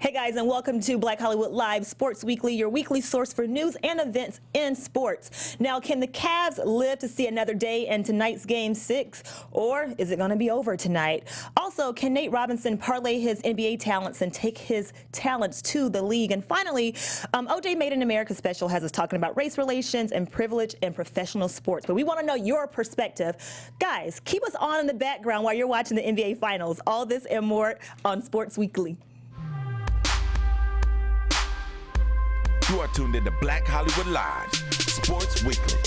Hey guys, and welcome to Black Hollywood Live Sports Weekly, your weekly source for news and events in sports. Now, can the Cavs live to see another day in tonight's Game 6, or is it going to be over tonight? Also, can Nate Robinson parlay his NBA talents and take his talents to the league? And finally, OJ Made in America special has us talking about race relations and privilege in professional sports. But we want to know your perspective. Guys, keep us on in the background while you're watching the NBA Finals. All this and more on Sports Weekly. You are tuned into Black Hollywood Live Sports Weekly.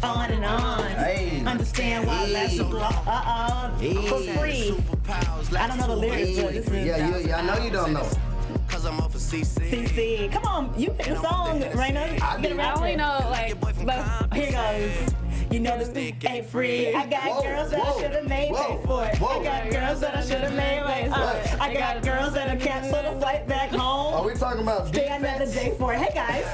On and on. Hey. Understand why last for free. I don't know the lyrics, but this is I know you don't know. Cause I'm off of CC. Come on, you pick the song, Rheina. I only know like the Here goes. You know this ain't free. I got girls that I should have made pay for it. I got girls that I should have made pay for it. I got girls that are cancel the flight back home. Are we talking about Stay another day for it. Hey guys,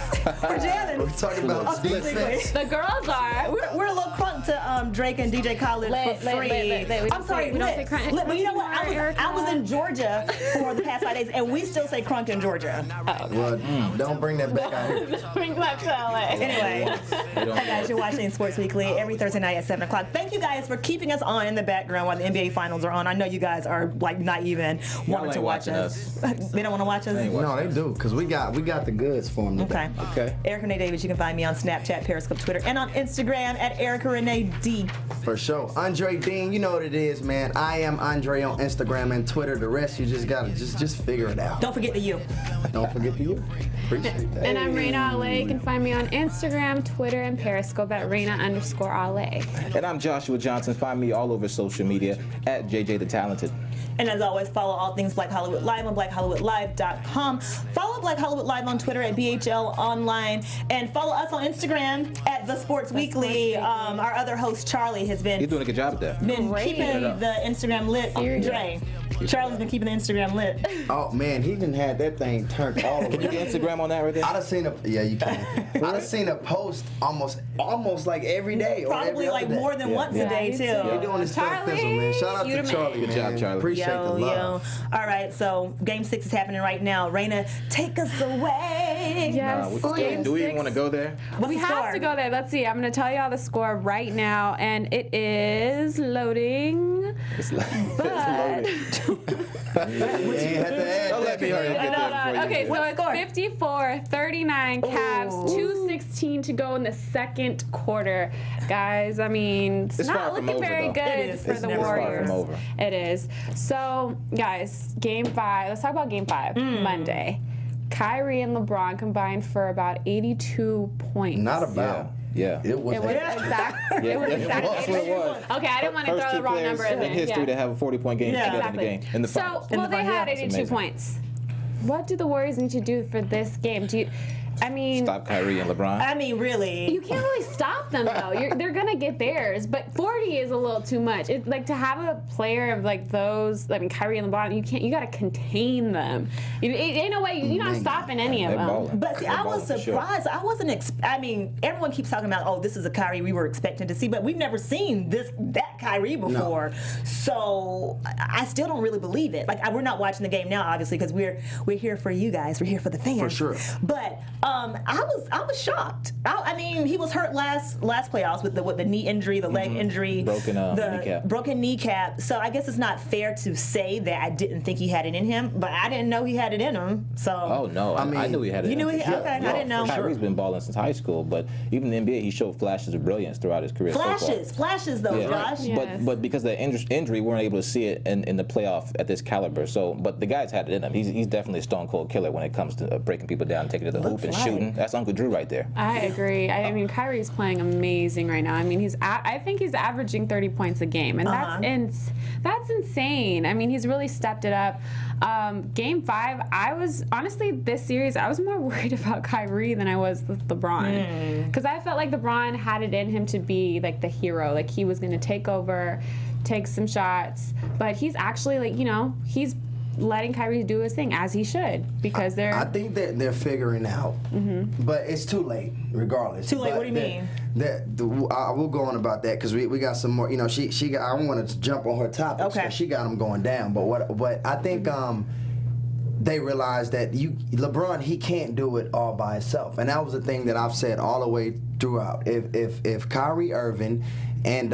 we're jamming. We're talking about defense. the girls are. We're a little crunk to Drake and DJ Khaled for free. I'm sorry, we don't say crunk. Lit, but you know what? I was in Georgia for the past 5 days, and we still say crunk in Georgia. Well, don't bring that back out here. Bring that to LA. Anyway, hey guys, you're watching Sports Weekly every Thursday night at 7 o'clock. Thank you guys for keeping us on in the background while the NBA Finals are on. I know you guys are like not even wanting to watch us. They don't want to watch us? No, they do, because we got the goods for them today. Okay. Erica Renee Davis, you can find me on Snapchat, Periscope, Twitter, and on Instagram at Erica Renee D. For sure. Dre Dean, you know what it is, man. I am Andre on Instagram and Twitter. The rest you just gotta just figure it out. Don't forget the you. Don't forget the you. Appreciate that. And I'm Rheina LA. You can find me on Instagram, Twitter, and Periscope at Rheina_LA. And I'm Joshua Johnson. Find me all over social media at JJ the Talented. And as always, follow all things Black Hollywood Live on BlackHollywoodLive.com. Follow Black Hollywood Live on Twitter at BHL Online. And follow us on Instagram at The Sports Weekly. Our other host, Charlie, has been You're doing a good job at that. keeping the Instagram lit. Dre. Charlie's been keeping the Instagram lit. Oh man, he done had that thing turned all the way. Can you get Instagram on that right there? I done seen you can. I done seen a post almost like every day. Probably like more than once a day, too. You're doing this stuff, man. Shout out to Charlie. Good job, Charlie. Appreciate the love. All right, so Game 6 is happening right now. Rheina, take us away. Yes. Do we even want to go there? What's We the have score? to go there. Let's see. I'm going to tell you all the score right now, and it is loading. It's loaded. Don't let me hurry up. Get there before you Okay, do so it. it's 54-39 Cavs, 2:16 to go in the second quarter. Guys, I mean, it's It's far not from looking over, very though. good It is. for It's the never far Warriors. from over. It is. So, guys, Game 5. Let's talk about Game 5, Monday. Kyrie and LeBron combined for about 82 points. Not about. Yeah. It was. It was exactly. It was exactly. That's what it was. Okay, I didn't want to First throw two the wrong players number in there. in history to have a 40-point game together in the game in the finals. So, well, they had 82 amazing. points. What do the Warriors need to do for this game? Stop Kyrie and LeBron. I mean, really. You can't really stop them though. They're gonna get theirs, but 40 is a little too much. It's like to have a player of like those. I mean, Kyrie and LeBron. You gotta contain them. Ain't no way you're not stopping any of They're them. balling. But see, They're I was balling for sure. surprised. I wasn't. I mean, everyone keeps talking about, oh, this is a Kyrie we were expecting to see, but we've never seen that Kyrie before. So I still don't really believe it. Like we're not watching the game now, obviously, because we're here for you guys. We're here for the fans. For sure. But I was shocked. I mean, he was hurt last playoffs with the knee injury, the leg injury, broken kneecap. So I guess it's not fair to say that I didn't think he had it in him, but I didn't know he had it in him. So. Oh no, I knew he had it. You knew he? Okay, I didn't know. Kyrie's been balling since high school, but even in the NBA, he showed flashes of brilliance throughout his career. Flashes though, Yeah. Josh. Yes. But because of the injury, we weren't able to see it in the playoff at this caliber. So, but the guy's had it in him. He's definitely a stone cold killer when it comes to breaking people down, taking it to the hoop and shooting. That's Uncle Drew right there. I agree. I mean, Kyrie's playing amazing right now. I mean, I think he's averaging 30 points a game, and that's insane. I mean, he's really stepped it up. Game 5, this series, I was more worried about Kyrie than I was with LeBron, because I felt like LeBron had it in him to be like the hero, like he was going to take over, take some shots, but he's actually like, he's letting Kyrie do his thing as he should because they're. I think that they're figuring out, but it's too late, regardless. Too late? But What do you mean? I will go on about that because we got some more. You know, she got. I want to jump on her topics. Okay. She got them going down. But I think they realized that LeBron, he can't do it all by himself, and that was the thing that I've said all the way throughout. If Kyrie Irving and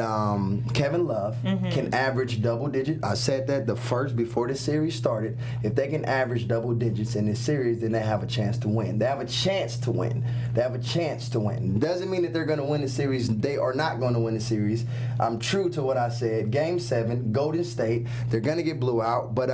Kevin Love can average double digits, I said that before the series started. If they can average double digits in this series, then they have a chance to win. They have a chance to win. Doesn't mean that they're going to win the series. They are not going to win the series. I'm true to what I said. Game 7, Golden State. They're going to get blew out, but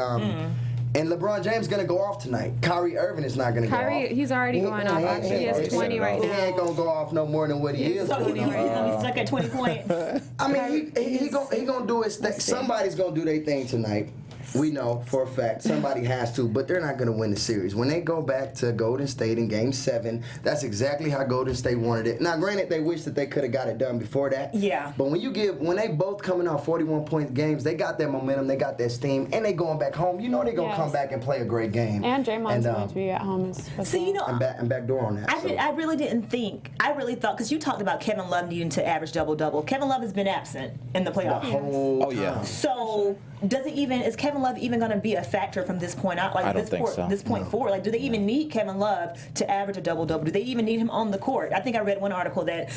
and LeBron James going to go off tonight. Kyrie Irving is not going to go off. He's already going off. Actually, he has 20 right He now. ain't going to go off no more than what he is. So he's going to be stuck at 20 points. I mean, he gonna do his thing. Somebody's gonna do their thing tonight. We know for a fact somebody has to, but they're not going to win the series. When they go back to Golden State in Game 7, that's exactly how Golden State wanted it. Now, granted, they wish that they could have got it done before that. Yeah. But when they both coming off 41-point games, they got that momentum, they got that steam, and they going back home. You know they're going to come back and play a great game. And Draymond's going to be at home as well. So, you know, and backdoor on that. I really didn't think. I really thought, because you talked about Kevin Love needing to average double-double. Kevin Love has been absent in the playoffs. The whole time. So is Kevin Love even going to be a factor from this point out? Like I don't think so. This point forward, like, do they even need Kevin Love to average a double-double? Do they even need him on the court? I think I read one article that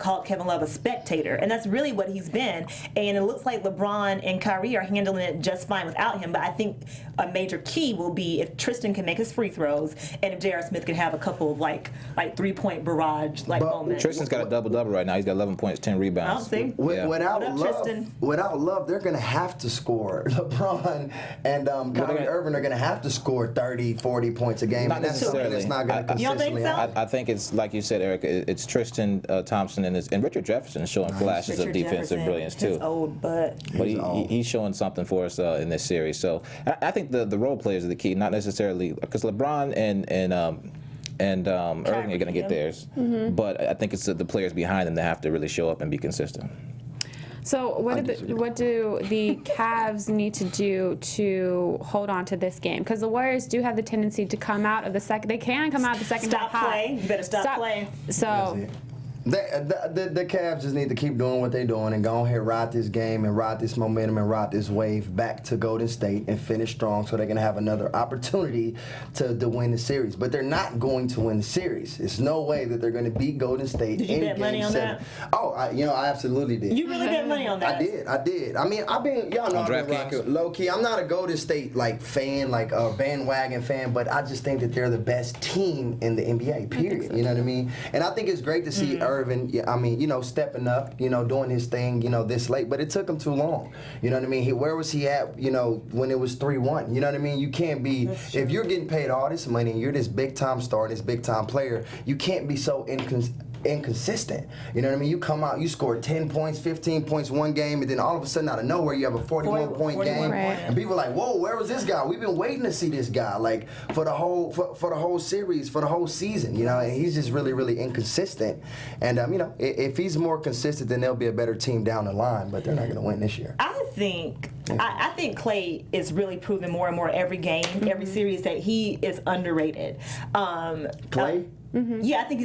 called Kevin Love a spectator, and that's really what he's been. And it looks like LeBron and Kyrie are handling it just fine without him. But I think a major key will be if Tristan can make his free throws, and if J.R. Smith can have a couple of like 3-point barrage moments. Tristan's got a double-double right now. He's got 11 points, 10 rebounds. See? Without Love, they're going to have to score. LeBron and Kyrie Irving are going to have to score 30, 40 points a game. Not necessarily. It's not going to consistently happen. I think it's, like you said, Erica, it's Tristan Thompson and Richard Jefferson showing flashes of defensive brilliance, too. His old butt. But he's showing something for us in this series. So I think the role players are the key, not necessarily because LeBron and Irving are going to get theirs. But I think it's the players behind them that have to really show up and be consistent. So what do the Cavs need to do to hold on to this game? Because the Warriors do have the tendency to come out of the second. They can come out of the second half hot. Stop playing. You better stop playing. So. The Cavs just need to keep doing what they're doing and go ahead, ride this game and ride this momentum and ride this wave back to Golden State and finish strong so they can have another opportunity to win the series. But they're not going to win the series. There's no way that they're going to beat Golden State Did you in bet Game money on 7. that? Oh, I absolutely did. You really bet money on that? I did. I mean, y'all know I've been rocking low key. I'm not a Golden State fan, like a bandwagon fan, but I just think that they're the best team in the NBA, period. You know what I mean? And I think it's great to see Irvin, stepping up, doing his thing, this late, but it took him too long. You know what I mean? Where was he at, when it was 3-1? You know what I mean? You can't be, if you're getting paid all this money and you're this big-time star, this big-time player, you can't be so inconsistent. You know what I mean? You come out, you score 10 points, 15 points one game, and then all of a sudden out of nowhere you have a 41-point game. Right. And people are like, whoa, where was this guy? We've been waiting to see this guy, like, for the whole series, for the whole season, and he's just really, really inconsistent. And, if he's more consistent, then they'll be a better team down the line, but they're not going to win this year. I think Klay is really proving more and more every game, every series that he is underrated. Klay? Yeah, I think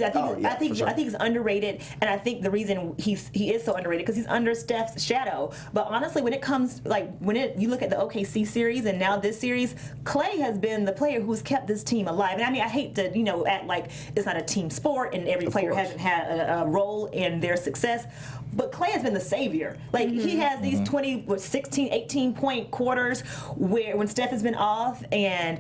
he's underrated, and I think the reason he is so underrated because he's under Steph's shadow. But honestly, when it comes you look at the OKC series and now this series, Klay has been the player who's kept this team alive. And I mean, I hate to act like it's not a team sport and every player hasn't had a role in their success. But Klay has been the savior. Like, he has these 16, 18-point quarters when Steph has been off, and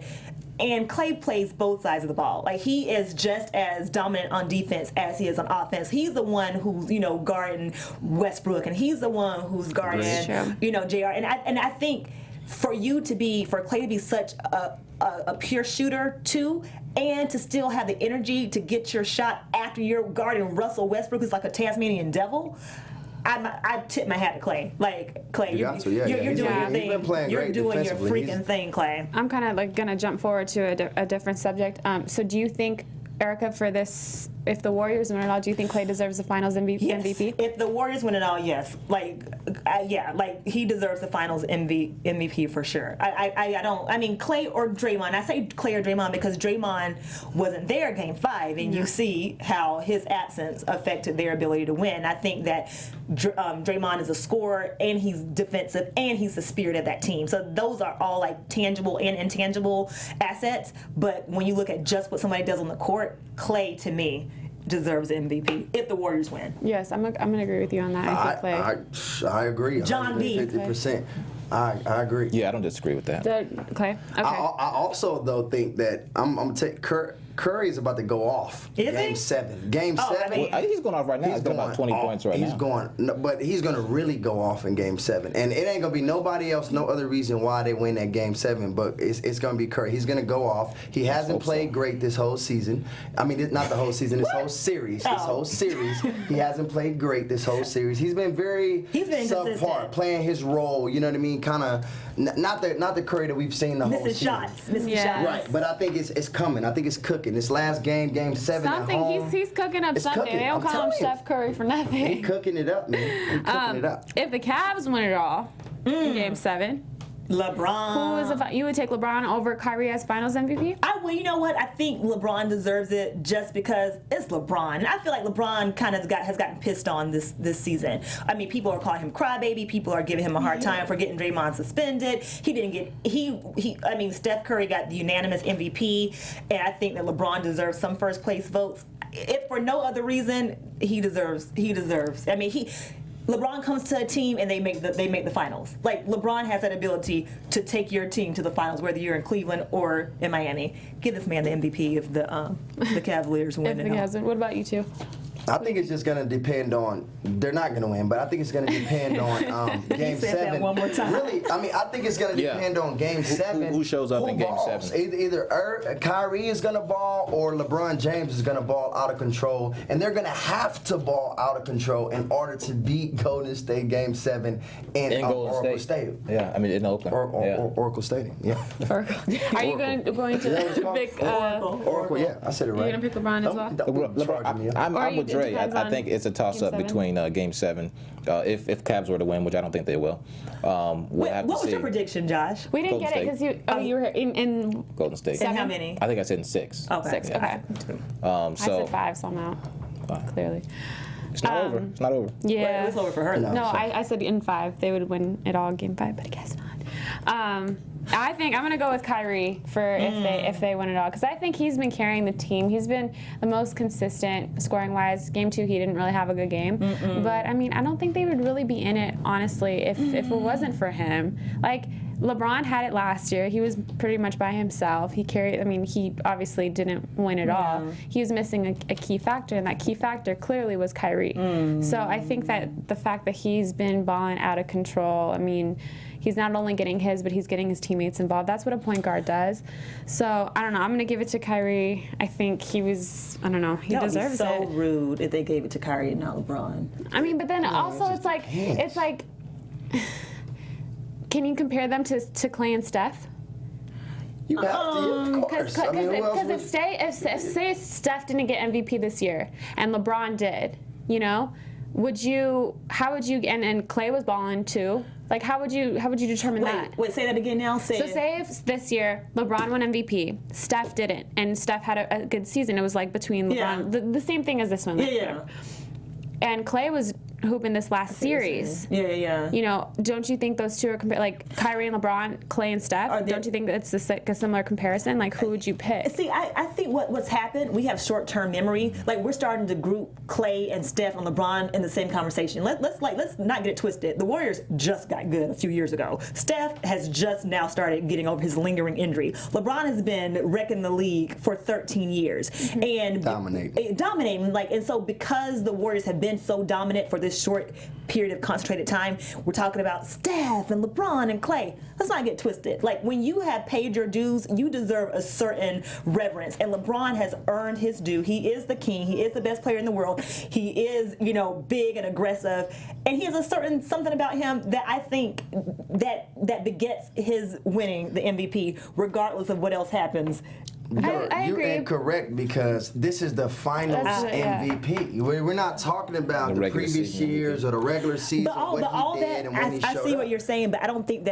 Klay plays both sides of the ball. Like, he is just as dominant on defense as he is on offense. He's the one who's, guarding Westbrook, and he's the one who's guarding, JR. And I think for Klay to be such a pure shooter too, and to still have the energy to get your shot after you're guarding Russell Westbrook, who's like a Tasmanian devil, I tip my hat to Klay. Like, Klay, you're doing your thing. He's been playing you're great doing your defensively. freaking thing, Klay. I'm kind of going to jump forward to a different subject. So do you think Erica, for this, if the Warriors win it all, do you think Klay deserves the Finals MVP? Yes. If the Warriors win it all, yes. Like he deserves the Finals MVP for sure. I mean, Klay or Draymond. I say Klay or Draymond because Draymond wasn't there Game 5, and you see how his absence affected their ability to win. I think that Draymond is a scorer, and he's defensive, and he's the spirit of that team. So those are all like tangible and intangible assets. But when you look at just what somebody does on the court, Klay, to me, deserves MVP if the Warriors win. Yes, I'm gonna agree with you on that. I think Klay. I agree. John D. 50%. I agree. Yeah, I don't disagree with that. Klay. Okay. I also though think that I'm gonna take Curry is about to go off. Game 7. Game 7. I mean, Well, he's going off right now. He's got about 20 points right now. He's going, but he's going to really go off in Game 7, and it ain't going to be nobody else, no other reason why they win that Game 7. But it's going to be Curry. He's going to go off. He hasn't played great this whole season. I mean, not the whole season. This whole series. This whole series. He hasn't played great this whole series. He's been subpar, consistent. playing his role. You know what I mean? Kind of not the Curry that we've seen the whole season. Missing shots. Right, but I think it's coming. I think it's cooking. This last game, Game 7 at Something home. he's cooking up something. cooking. They don't I'm call him telling you. Chef Curry for nothing. He cooking it up, man. He cooking it up. If the Cavs win it all in Game 7, LeBron. you would take LeBron over Kyrie as Finals MVP? Well, you know what? I think LeBron deserves it just because it's LeBron. And I feel like LeBron kind of has gotten pissed on this season. I mean, people are calling him crybaby. People are giving him a hard time for getting Draymond suspended. He didn't get I mean, Steph Curry got the unanimous MVP, and I think that LeBron deserves some first place votes. If for no other reason, he deserves. I mean, LeBron comes to a team and they make the finals. Like, LeBron has that ability to take your team to the finals, whether you're in Cleveland or in Miami. Give this man the MVP if the Cavaliers win it. What about you two? I think it's just going to depend on. They're not going to win, but I think it's going to depend on Game 7. That one more time. Really, I mean, I think it's going to depend on Game 7. Who shows up in Game balls. 7? Either Kyrie is going to ball or LeBron James is going to ball out of control, and they're going to have to ball out of control in order to beat Golden State Game 7 in Oracle Stadium. Yeah, I mean in Oakland. Oracle Stadium. Yeah. Are you going to pick Oracle? Yeah, I said it right. You're going to pick LeBron as well? Don't charge me up. I'm with Dre. I think it's a toss-up Game 7? between Game 7. If Cavs were to win, which I don't think they will. We'll have to What was see. your prediction, Josh? We didn't Golden get it because you were in Golden State. And how many? I think I said in 6. Okay. 6. Okay. I said 5, so I'm out. Clearly. It's not over. It's not over. Yeah. Well, it's over for her. No, I said in 5 they would win it all Game 5, but I guess not. I think I'm gonna go with Kyrie for if they win it all, because I think he's been carrying the team. He's been the most consistent scoring wise. Game 2 he didn't really have a good game, but I mean I don't think they would really be in it honestly if it wasn't for him. Like LeBron had it last year. He was pretty much by himself. He carried. I mean he obviously didn't win it all. He was missing a key factor, and that key factor clearly was Kyrie. So I think that the fact that he's been balling out of control. I mean. He's not only getting his, but he's getting his teammates involved. That's what a point guard does. So, I don't know. I'm going to give it to Kyrie. I think he deserves it. That would be so rude if they gave it to Kyrie and not LeBron. I mean, but then also it's like, can you compare them to Klay and Steph? You have to, of course. Because if say Steph didn't get MVP this year and LeBron did, how would you, and Klay was balling too. Like, how would you determine that? Wait, say that again now. So say if this year LeBron won MVP, Steph didn't, and Steph had a good season. It was like between LeBron, the same thing as this one. And Klay was hooping this last series. Yeah. Don't you think those two are like Kyrie and LeBron, Klay and Steph? Don't you think that's a similar comparison? Like, who would you pick? See, I think what's happened, we have short-term memory. Like, we're starting to group Klay and Steph and LeBron in the same conversation. Let's not get it twisted. The Warriors just got good a few years ago. Steph has just now started getting over his lingering injury. LeBron has been wrecking the league for 13 years and dominating. And so because the Warriors have been so dominant for this short period of concentrated time, we're talking about Steph and LeBron and Klay. Let's not get twisted. Like, when you have paid your dues, you deserve a certain reverence, and LeBron has earned his due. He is the king. He is the best player in the world. He is, big and aggressive, and he has a certain something about him that I think that begets his winning the MVP, regardless of what else happens I You're agree. incorrect because this is the finals Yeah. MVP. We're not talking about the regular previous season years or the regular season, what he did and when he showed I see what up. you're saying, but I don't think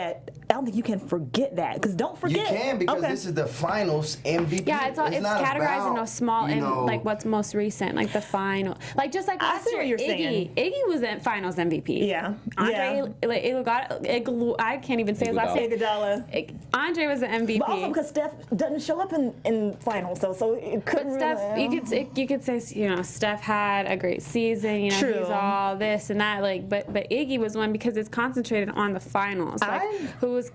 you can forget that because don't forget. You can because Okay. this is the finals MVP. Yeah, it's not categorized about, in a small you and know, like what's most recent, like the final, like just like I last see year. what you're saying. Iggy was in finals MVP. Yeah. Andre, I can't even say his last name. Iguodala. Andre was the MVP. But also because Steph doesn't show up in finals, so it couldn't But Steph, really. you could say, Steph had a great season. He's all this and that. Like, but Iggy was one because it's concentrated on the finals. Like, who was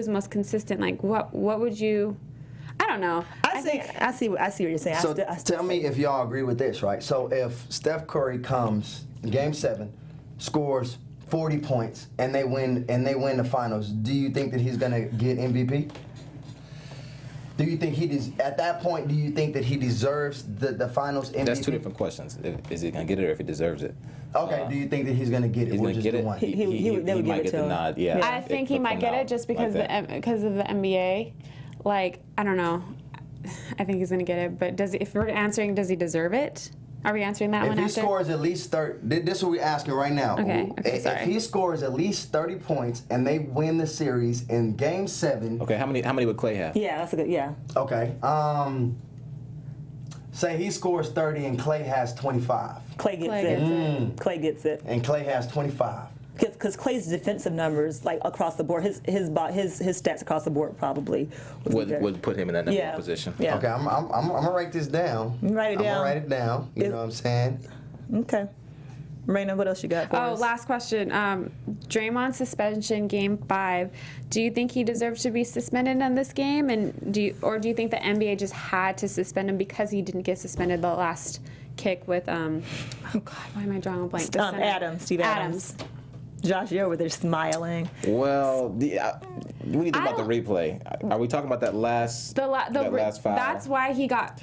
most consistent? Like, what would you? I don't know. I see what you're saying. So tell me if y'all agree with this, right? So if Steph Curry comes Game 7, scores 40 points, and they win the finals, do you think that he's gonna get MVP? Do you think at that point? Do you think that he deserves the finals MVP? That's two different questions. Is he gonna get it or if he deserves it? Okay. Do you think that he's gonna get it? He's or gonna just get the it. one? He might get the nod. Yeah. I think he might get it just because because of the NBA. Like, I don't know. I think he's gonna get it. But if we're answering, does he deserve it? Are we answering that one If he after? scores at least 30, this is what we're asking right now. Okay, sorry. If he scores at least 30 points and they win the series in Game 7. Okay. How many would Clay have? Yeah, that's a good. Yeah. Okay. Say he scores 30 and Clay has 25. Clay gets it. Clay gets it. And Clay has 25. Because Clay's defensive numbers, like across the board, his stats across the board probably Would put him in that number one Yeah. position. Yeah. Okay, I'm gonna write this down. Write it I'm down. gonna write it down. You know what I'm saying? Okay. Rheina, what else you got for us? Last question. Draymond suspension, Game 5. Do you think he deserved to be suspended in this game, and do you think the NBA just had to suspend him because he didn't get suspended the last kick with oh God, why am I drawing a blank? Steve Adams. Josh, you're over there smiling. Well, what do you think about the replay? Are we talking about that last last foul? That's why he got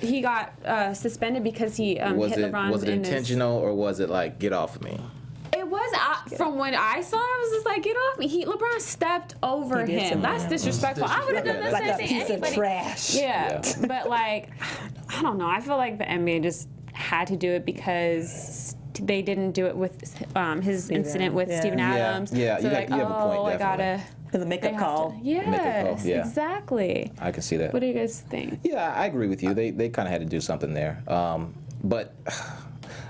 suspended because he hit LeBron. Was it intentional or was it like get off of me? It was from what I saw. I was just like, get off me. LeBron stepped over He did him. That's disrespectful. I would have done the Like same a thing. piece of Anybody. trash. Yeah, but like, I don't know. I feel like the NBA just had to do it because they didn't do it with his incident with Steven Adams. Yeah, so you have a point, I gotta. It's a makeup call. Yes, yeah. Exactly. I can see that. What do you guys think? Yeah, I agree with you. They kind of had to do something there. But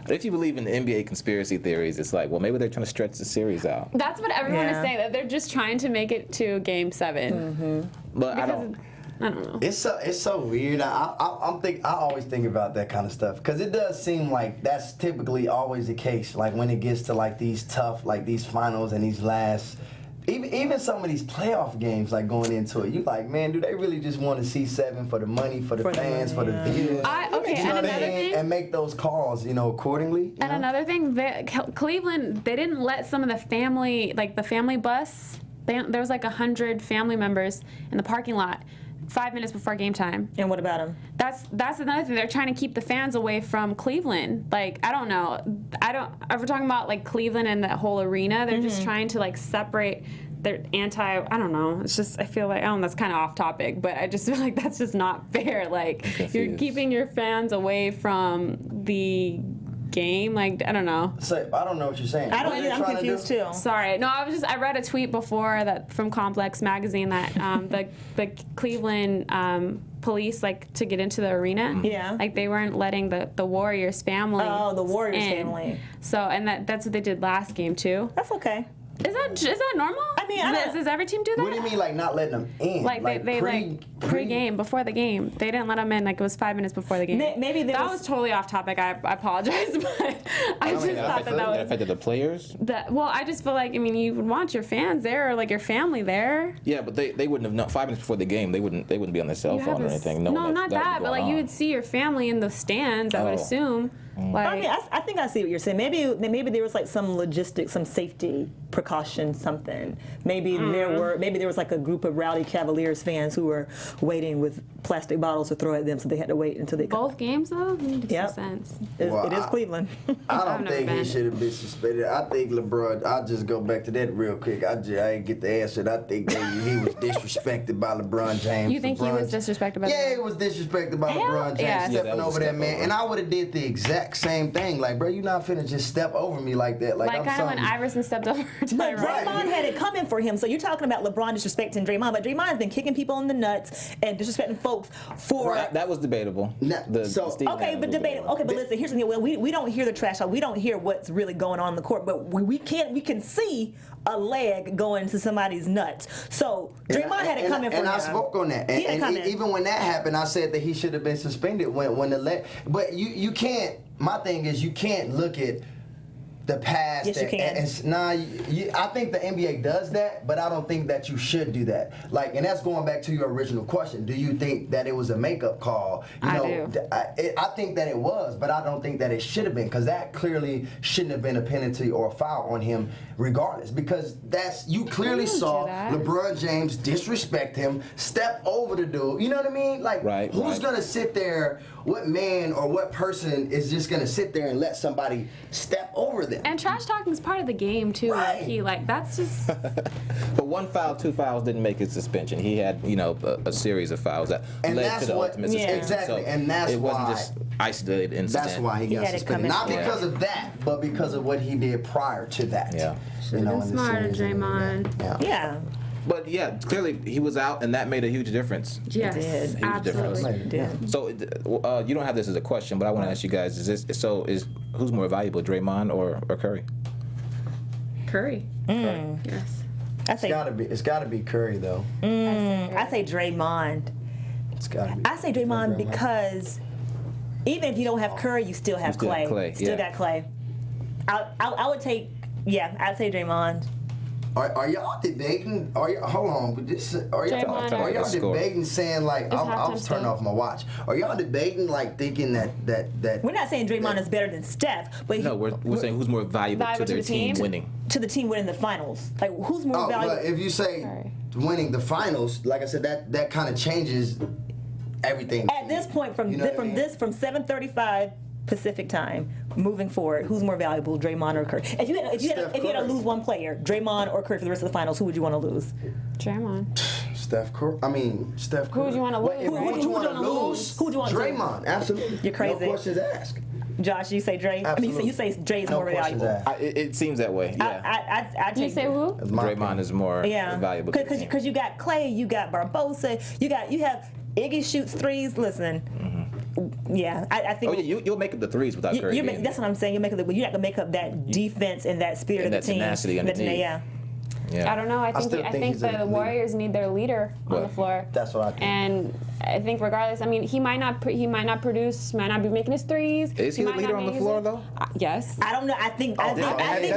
if you believe in the NBA conspiracy theories, it's like, well, maybe they're trying to stretch the series out. That's what everyone Yeah. is saying. That they're just trying to make it to Game 7. Mm-hmm. But I don't know. It's so weird. I always think about that kind of stuff because it does seem like that's typically always the case. Like when it gets to like these tough, like these finals and these last. Even some of these playoff games, like going into it, you like, man, do they really just want to see 7 for the money, for the fans, for the views? Okay, You know and what I another mean? thing. And make those calls, accordingly. And another thing, Cleveland, they didn't let some of the family, like the family bus, there was like 100 family members in the parking lot 5 minutes before game time. And what about him? That's another thing. They're trying to keep the fans away from Cleveland. Like, I don't know. If we're talking about like Cleveland and that whole arena, they're just trying to like separate their I don't know. It's just, I feel like, that's kind of off topic, but I just feel like that's just not fair. Like, you're keeping your fans away from the game. Like, I don't know. So I don't know what you're saying. I'm confused too. Sorry. No, I read a tweet before that from Complex Magazine that the Cleveland police, like, to get into the arena. Yeah. Like, they weren't letting the Warriors family. Oh, the Warriors in. family. So, and that's what they did last game too. That's okay. Is that normal? I mean, does every team do that? What do you mean, like not letting them in? Like they pre-game, before the game, they didn't let them in. Like, it was 5 minutes before the game. Maybe that was totally off topic. I apologize, but I just thought that was affected the players. Well, I just feel like, you would want your fans there or like your family there. Yeah, but they wouldn't have known 5 minutes before the game. They wouldn't be on their cell phone or anything. No, not that. But like, you would see your family in the stands. I would assume. Like, I mean, I think I see what you're saying. Maybe there was like some logistics, some safety precaution, something. Maybe there was like a group of rowdy Cavaliers fans who were waiting with plastic bottles to throw at them, so they had to wait until they. both games though makes Yep. sense. It is Cleveland. I don't never think he been. should have been suspended. I think LeBron. I'll just go back to that real quick. I ain't get the answer. I think he was disrespected by LeBron James. You think he was disrespected by? Yeah, he was disrespected by Hell, LeBron James yeah. stepping that was over a that step man, over. and I would have did the exact same thing. Like, bro, you not finna just step over me like that. Like, Like I'm kind of when something. Iverson stepped over But Tyrone. Draymond had it coming for him. So you're talking about LeBron disrespecting Draymond, but Draymond's been kicking people in the nuts and disrespecting folks for. That was debatable. Nah, so- Steve Okay, Adams but was debate. debatable. Okay, but listen. Here's the thing. Well, we don't hear the trash talk. We don't hear what's really going on in the court. But we can see a leg going to somebody's nuts. So Draymond had it coming for him. And I spoke on that. He had it And coming. even when that happened, I said that he should have been suspended when the leg. But you can't. My thing is you can't look at the past. Yes, you can. I think the NBA does that, but I don't think that you should do that. Like, and that's going back to your original question. Do you think that it was a makeup call? I do. I think that it was, but I don't think that it should have been, because that clearly shouldn't have been a penalty or a foul on him regardless, because you clearly didn't saw do that. LeBron James disrespect him, step over the dude. You know what I mean? Like, who's going to sit there, what man or what person is just going to sit there and let somebody step over them? And trash talking is part of the game too. Right. Like that's just. But one foul, 2 fouls didn't make his suspension. He had, a series of fouls that And led that's to the what- ultimate yeah. suspension. Exactly, So and that's it wasn't why- just isolated incident. That's why he got had it suspended. coming. Not because of that, but because of what he did prior to that. Yeah. You know, been in the smarter, series and Draymond. everything. Yeah. Yeah. But yeah, clearly he was out, and that made a huge difference. Yes, did. Huge absolutely. difference. So you don't have this as a question, but I want to ask you guys: is who's more valuable, Draymond or Curry? Curry. Yes. I say It's gotta be Curry though. I say Draymond. It's gotta be. I say Draymond because even if you don't have Curry, you still have still have Clay. Clay, Still yeah. got Clay. I would take. Yeah, I'd say Draymond. Are y'all debating? Hold on, but are y'all, Draymond are y'all score. debating saying like I halftime was turning still? off my watch? Are y'all debating like thinking that We're not saying Draymond is better than Steph, but No, we're saying who's more valuable to Valuable to their the team team? winning. to the team winning the finals. Like who's more valuable? but if you say Sorry. winning the finals, like I said, that kind of changes everything. At this point, from You know what I mean? from 7:35 Pacific time, moving forward, who's more valuable, Draymond or Curry? If you had to Curry. lose one player, Draymond or Curry for the rest of the finals, who would you want to lose? Draymond. Steph Curry. Who would you wanna lose, Who right? would you want to lose? Who would you want to lose? Draymond, absolutely. You're crazy. No questions asked. Josh, you say Dre. I mean, Absolutely. you say Dre is No more questions valuable. asked. It seems that way. Yeah. I You take say who? That's my Draymond opinion. is more Yeah, valuable to the team. because you got Clay, you got Barbosa, you have Iggy shoots threes. Listen, yeah, I think. Oh yeah, you'll make up the threes without Curry. being that's what I'm saying. You make it, but you have to make up that defense and that spirit And of the that team. tenacity underneath. Yeah. Yeah. I don't know. I still think think he's a the leader. Warriors need their leader on the What? floor. That's what I think. And I think regardless, I mean, he might not produce, might not be making his threes. Is he the might leader not on the be floor using- though? Yes. I don't know. I think Isn't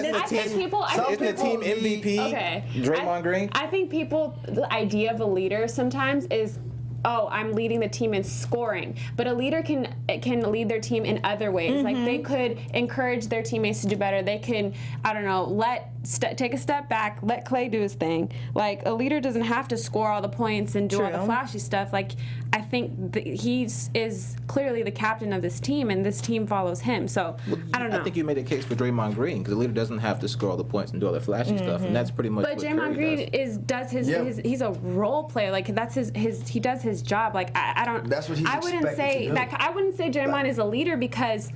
this. I think people. Isn't the team MVP Okay. Draymond Green? I think the idea of a leader sometimes is, oh, I'm leading the team in scoring. But a leader can lead their team in other ways. Like they could encourage their teammates to do better. They can, I don't know, take a step back, let Clay do his thing. Like a leader doesn't have to score all the points and do all the True. flashy stuff. Like I think he is clearly the captain of this team, and this team follows him. So I don't know. I think you made a case for Draymond Green because the leader doesn't have to score all the points and do all the flashy stuff, and that's pretty much But what Draymond Curry Green does. he's a role player. Like that's he does his job. Like I don't. That's what he's I wouldn't expected say to do. that. I wouldn't say Draymond Right. is a leader because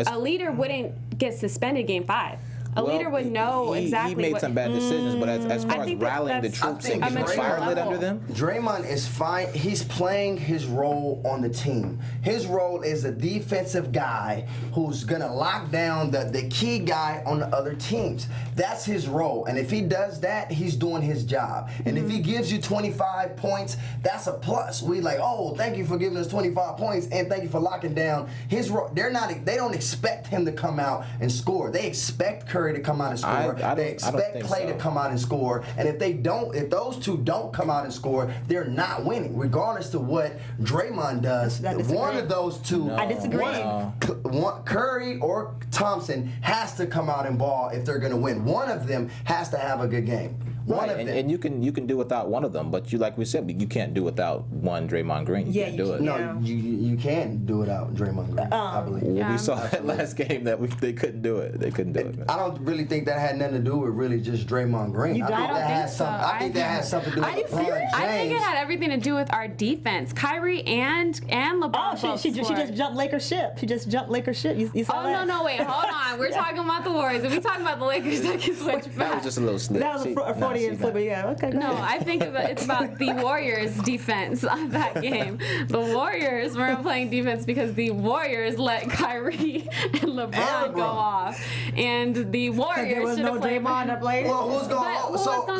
a leader wouldn't get suspended Game 5. A Well, leader would know he exactly made what. some bad decisions, but as far as think that rallying the that's troops I and think getting a the fire mature lit level. under them. Draymond is fine. He's playing his role on the team. His role is a defensive guy who's gonna lock down the key guy on the other teams. That's his role. And if he does that, he's doing his job. And if he gives you 25 points, that's a plus. We like, oh, thank you for giving us 25 points and thank you for locking down his role. They don't expect him to come out and score. They expect Curry Curry to come out and score. I They don't expect think Clay so. to come out and score. And if those two don't come out and score, they're not winning, regardless to what Draymond does. I disagree. One of those two, I disagree. one, Curry or Thompson, has to come out and ball if they're going to win. One of them has to have a good game. One of them. And you can do without one of them, but like we said, you can't do without one Draymond Green. You can't do it. No, you can do it without Draymond Green, I believe. Well, we saw that last game that they couldn't do it. They couldn't do it. Man. I don't really think that had nothing to do with really just Draymond Green. I think that has something to do with LeBron James. I think it had everything to do with our defense. Kyrie and LeBron. Oh, she just jumped Lakers ship. She just jumped Lakers ship. You saw that? No, wait, hold on. We're talking about the Warriors. If we talk about the Lakers, I can switch back. That was just a little slip. That was a 40 flip. Yeah, okay. Go No, ahead. I think it's about the Warriors' defense on that game. The Warriors weren't playing defense because the Warriors let Kyrie and LeBron go off, and the Warriors There was should no have played. Draymond that played. Well, who's going?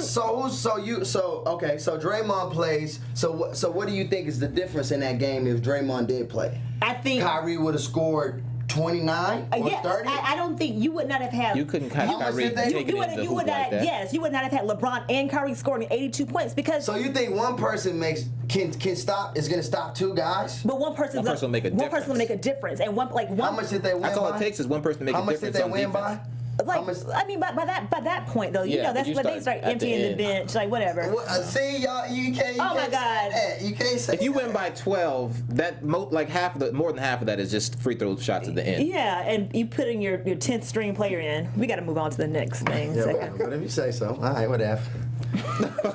So Draymond plays. So what do you think is the difference in that game if Draymond did play? I think Kyrie would have scored 29 or 30. I don't think you would not have had. You couldn't catch How much Kyrie did they- taking You it in the would hoop not. like that. Yes, you would not have had LeBron and Kyrie scoring 82 points because. So you think one person can stop is going to stop two guys? But one person will make a One person will difference. make a difference, and one. How much did they win That's by? all it takes is one person to make How a much difference did they on win defense. by? Like, How much- I mean, by that point though, Yeah, but that's you when they start start at the emptying the end. bench, like whatever. See, y'all, you can't. Oh my God. Say that. You can't say. If you that. win by 12, that more than half of that is just free throw shots at the end. Yeah, and you put in your 10th string player in. We got to move on to the next thing. Yeah, Second. whatever you say so. All right, whatever.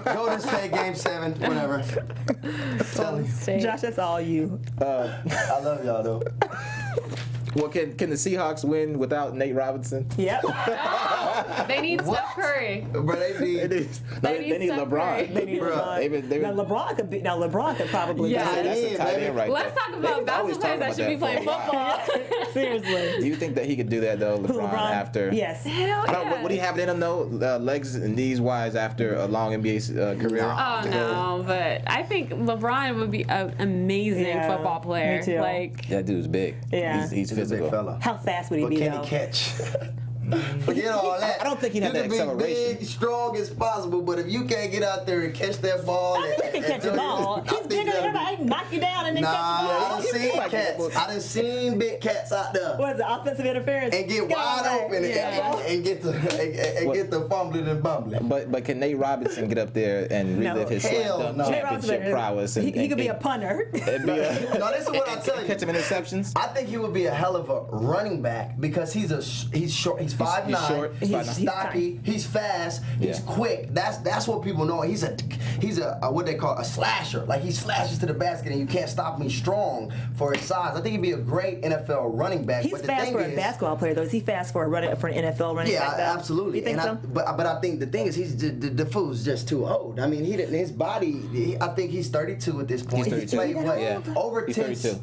Golden State Game 7, whatever. Tell me. Josh, that's all you. I love y'all though. Well, can the Seahawks win without Nate Robinson? Yep. They need Steph Curry. But they need. They need Steph Curry. LeBron. They need LeBron. Now LeBron could probably. Yeah. do That's it. a tight end right Let's there. talk about always basketball players that should be playing football. Seriously. Do you think that he could do that though, LeBron, after? Yes. Hell I don't. yeah. Would he have it in him though, legs and knees wise after a long NBA career? Oh no, but I think LeBron would be an amazing Yeah, football player. me too. Like, That dude's big. Yeah. He's He's a physical. big fella. How fast would he But be can though? he catch? Forget all that. I don't think he'd have that You can acceleration. be big, strong as possible, but if you can't get out there and catch that ball, I think he can catch a ball. He's bigger than everybody. He can knock you down and then Nah, catch I you. done seen might get cats. I done seen big cats out there What is it? Offensive interference? and get Get wide out open there. and get the fumbling and bumbling. But can Nate Robinson get up there and No. relive his Hell slam dunk no. Jay Robinson, championship prowess? And, he could be a punter. and be a, No, this is what I tell you. catch him interceptions. I think he would be a hell of a running back because he's short. He's 5'9". He's short. He's 5'9". He's stocky. He's fast. He's Yeah. quick. That's what people know. He's a what they call a slasher. Like he slashes to the basket and you can't stop him. He's strong for his size. I think he'd be a great NFL running back. He's but the fast thing for a is, basketball player, though. Is he fast for an NFL running Yeah, back? though? absolutely. You think and so? But I think the thing is the fool's just too old. I mean, he didn't. His body. I think he's 32 at this point. He's 32. played what? Yeah. Over He's 10. 32.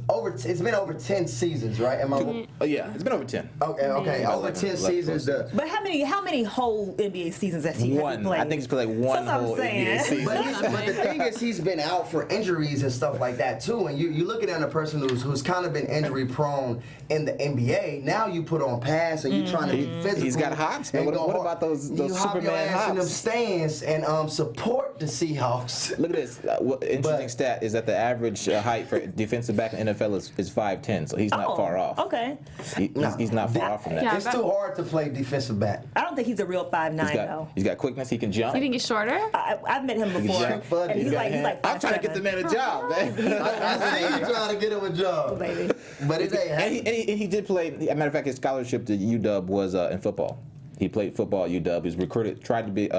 It's been over 10 seasons, right? Am I? Oh yeah, it's been over 10. Okay. About Over 11, 10 seasons. But how many whole NBA seasons has he One. played? I think he's played like one That's what I'm whole saying. NBA season. But the thing is, he's been out for injuries and stuff like that too. And you look at a person who's kind of been injury prone in the NBA. Now you put on pads and you're trying to be physical. He's got hops, man. and What go about those you hop your Superman ass in them hops? stands and support the Seahawks. Look at this. What interesting stat is that the average height for defensive back in the NFL is 5'10", so he's not far off. Okay. He's not far off from that. Yeah. It's too hard to play defensive back. I don't think he's a real 5'9" though. He's got quickness. He can jump. you think he's shorter? I've met him before, jump funny. and he's like 5'7". I'm trying to get the man a job, man. I see you trying to get him a job, Baby. but it ain't happening. And he did play. As a matter of fact, his scholarship to UW was in football. He played football at UW. He was recruited. Tried to be.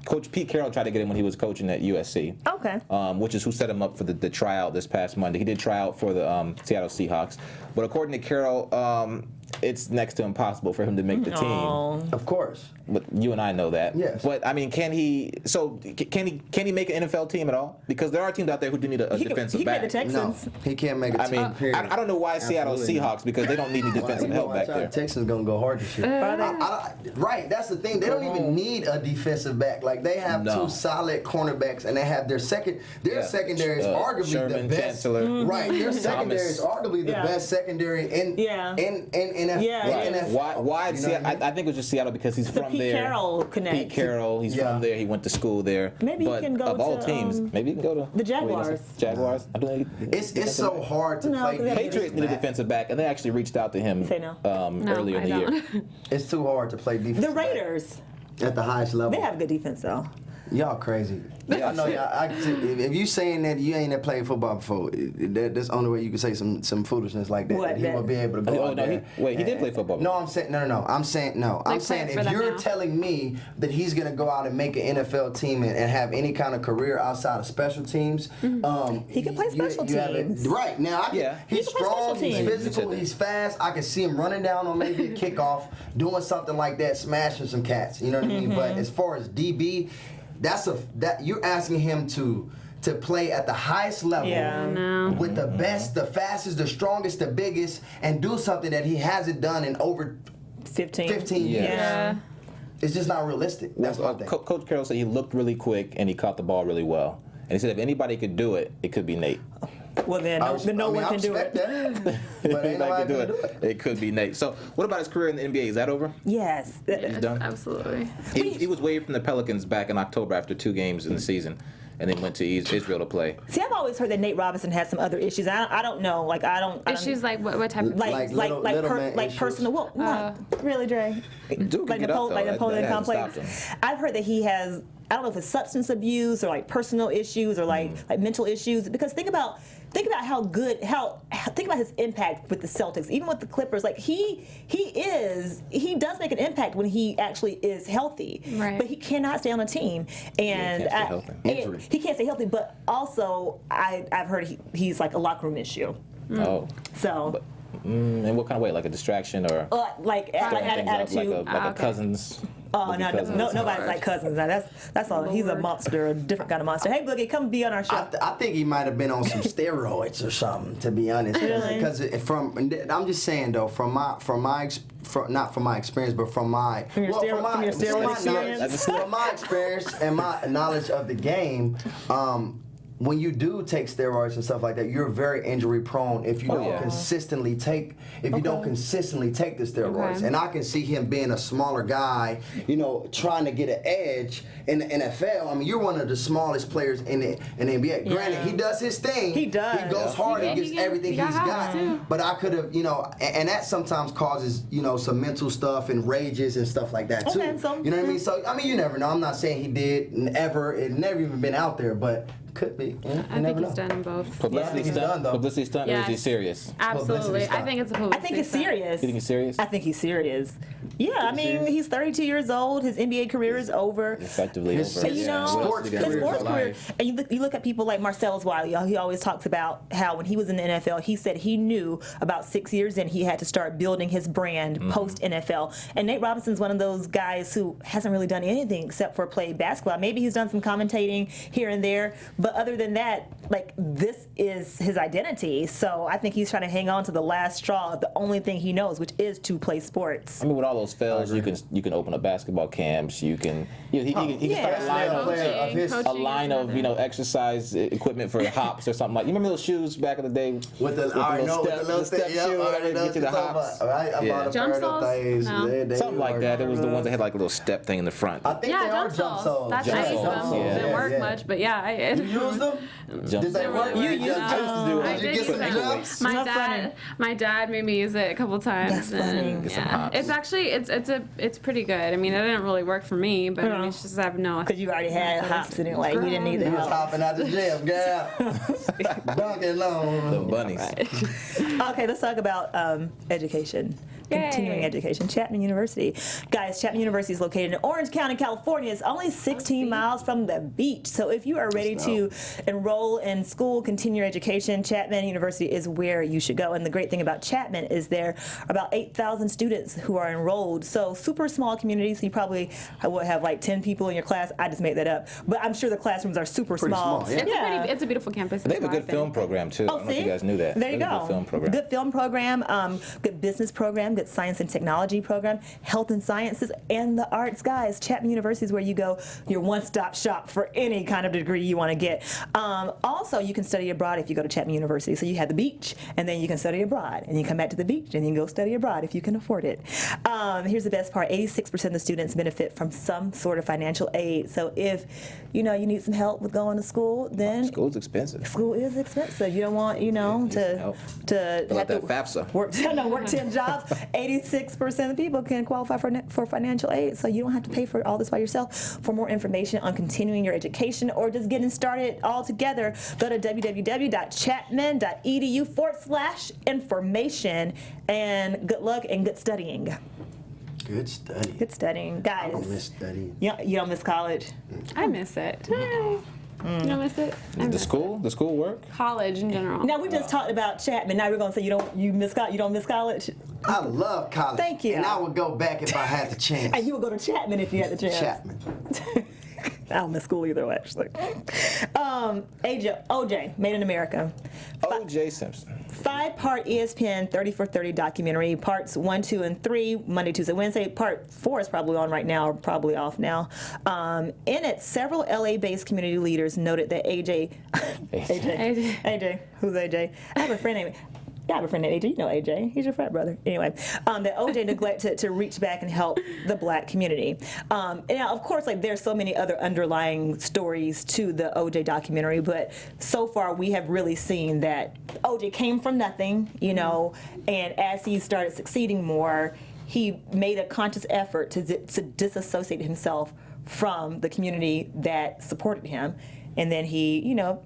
Coach Pete Carroll tried to get him when he was coaching at USC. Okay. Which is who set him up for the tryout this past Monday. He did try out for the Seattle Seahawks, but according to Carroll, it's next to impossible for him to make the team. Of course. But you and I know that. Yes. But I mean, can he? So can he make an NFL team at all? Because there are teams out there who do need a defensive He back. made the No, Texans. he can't make a I team. mean, period. I don't know why Seattle Absolutely Seahawks, because they don't need any defensive help back there. Texans gonna go hard this year. Right, that's the thing. They don't even need a defensive back. Like they have No. two solid cornerbacks, and they have their secondary is arguably Sherman, the best. Chancellor. Right, their secondary is arguably the Yeah. best secondary in Yeah. in NFL. Yeah, Why? I think it was just Seattle because he's from Pete there. Carroll connect. Pete Carroll, he's from there. He went to school there. Maybe but he can go of all to, teams, maybe he can go to the Jaguars. Jaguars. I don't think It's so hard to play. because Patriots need a defensive back, and they actually reached out to him earlier in the year. It's too hard to play defense. The Raiders. At the highest level. They have good defense, though. Y'all crazy. I know y'all. If you saying that you ain't played football before, that's the only way you can say some foolishness like that. What, that he will be able to go out there. He did play football before. No, I'm saying no. I'm saying no. I'm saying if you're telling me that he's gonna go out and make an NFL team and have any kind of career outside of special teams, he can play special teams. Right now, he's strong, he's physical, he's fast. I can see him running down on maybe a kickoff, doing something like that, smashing some cats. You know what I mean? But as far as DB. That you're asking him to play at the highest level with the best, the fastest, the strongest, the biggest, and do something that he hasn't done in over 15 years. Yeah. It's just not realistic. That's what I think. Coach Carroll said he looked really quick and he caught the ball really well. And he said if anybody could do it, it could be Nate. Well, then no one can do it. But ain't nobody can do it. It could be Nate. So, what about his career in the NBA? Is that over? Yes. He's done? Absolutely. He was waived from the Pelicans back in October after 2 games in the season, and then went to Israel to play. See, I've always heard that Nate Robinson has some other issues. I don't know. Like, I don't. Issues like what type of like personal. Well, not really, Dre. Like Napoleon complex. I've heard that he has. I don't know if it's substance abuse or like personal issues or like mental issues. Because think about his impact with the Celtics, even with the Clippers. Like he does make an impact when he actually is healthy, right. But he cannot stay on a team, and he can't stay healthy. But also, I've heard he's like a locker room issue. Oh, so. In what kind of way? Like a distraction or like attitude, like a Cousins. Oh no, nobody's like Cousins. Now that's all. He's a monster, a different kind of monster. Hey, Boogie, come be on our show. I think he might have been on some steroids or something. To be honest, because I'm just saying though, from my experience, but from my experience and my knowledge of the game. When you do take steroids and stuff like that, you're very injury prone if you don't consistently take the steroids. Okay. And I can see him being a smaller guy, trying to get an edge in the NFL. I mean, you're one of the smallest players in the NBA. Yeah. Granted, he does his thing. He does. He goes hard and gets everything he's got. Too. But I could have, and that sometimes causes, some mental stuff and rages and stuff like that too. Okay, so, you know what I mean? So, I mean, you never know. I'm not saying he did ever. It never even been out there, but could be. I think he's done in both. Publicity stunt, or is he serious? Absolutely. I think it's a publicity I think it's serious. You think he's serious? I think he's serious. Yeah, I mean, he's 32 years old. His NBA career is over. Effectively over. And, his sports career. And you look at people like Marcellus Wiley. He always talks about how when he was in the NFL, he said he knew about 6 years in he had to start building his brand post-NFL. And Nate Robinson's one of those guys who hasn't really done anything except for play basketball. Maybe he's done some commentating here and there, but other than that, like, this is his identity. So I think he's trying to hang on to the last straw, the only thing he knows, which is to play sports. I mean, with all those fails, you can open up basketball camps. You can he can start a line of exercise equipment for hops or something like. You remember those shoes back in the day with the little step shoe, get you the hops. Right, jump soles. Something like that. It was the ones that had like a little step thing in the front. I think they are jump soles. That's I used them. Didn't work much, but yeah. You use them? Did they work? You used them. I did use them. My dad made me use it a couple times. That's funny. It's actually it's pretty good. I mean, it didn't really work for me, but I mean, it's just I have no. Because you already had hops anyway. You didn't need the help. You was hopping out the gym, girl. Dunking long. The bunnies. Okay, let's talk about education. Continuing education, Chapman University. Guys, Chapman University is located in Orange County, California. It's only 16 miles from the beach. So if you are ready to enroll in school, continue your education, Chapman University is where you should go. And the great thing about Chapman is there are about 8,000 students who are enrolled. So super small community. So you probably will have like 10 people in your class. I just made that up. But I'm sure the classrooms are super small. It's a beautiful campus. They have a good film program, too. I don't know if you guys knew that. There you go. Good film program. Good film program, good business program, its science and technology program, health and sciences, and the arts. Guys, Chapman University is where you go, your one-stop shop for any kind of degree you want to get. Also, you can study abroad if you go to Chapman University. So you have the beach, and then you can study abroad, and you come back to the beach, and you can go study abroad if you can afford it. Here's the best part: 86% of the students benefit from some sort of financial aid. So if you need some help with going to school, then School's expensive. school is expensive. You don't want to Fill have out that to FAFSA. work 10 jobs. 86% of people can qualify for financial aid, so you don't have to pay for all this by yourself. For more information on continuing your education or just getting started altogether, go to www.chapman.edu/information. And good luck and good studying. Good study. Good studying, guys. I don't miss studying. You don't miss college. I miss it. You don't miss it? I The miss school work? college in general. Now we just talked about Chapman. Now we're gonna say you don't miss college. I love college. Thank you. And I would go back if I had the chance. And you would go to Chapman if you had the chance. Chapman. I don't miss school either, actually. OJ, Made in America. O.J. Simpson. 5-part ESPN 30 for 30 documentary, parts 1, 2, and 3, Monday, Tuesday, Wednesday. Part 4 is probably on right now, or probably off now. In it, several LA-based community leaders noted that AJ, who's AJ? I have a friend named AJ. You know AJ. He's your frat brother. Anyway, that OJ neglected to reach back and help the black community. And now, of course, there's so many other underlying stories to the OJ documentary, but so far we have really seen that OJ came from nothing, and as he started succeeding more, he made a conscious effort to disassociate himself from the community that supported him. And then he,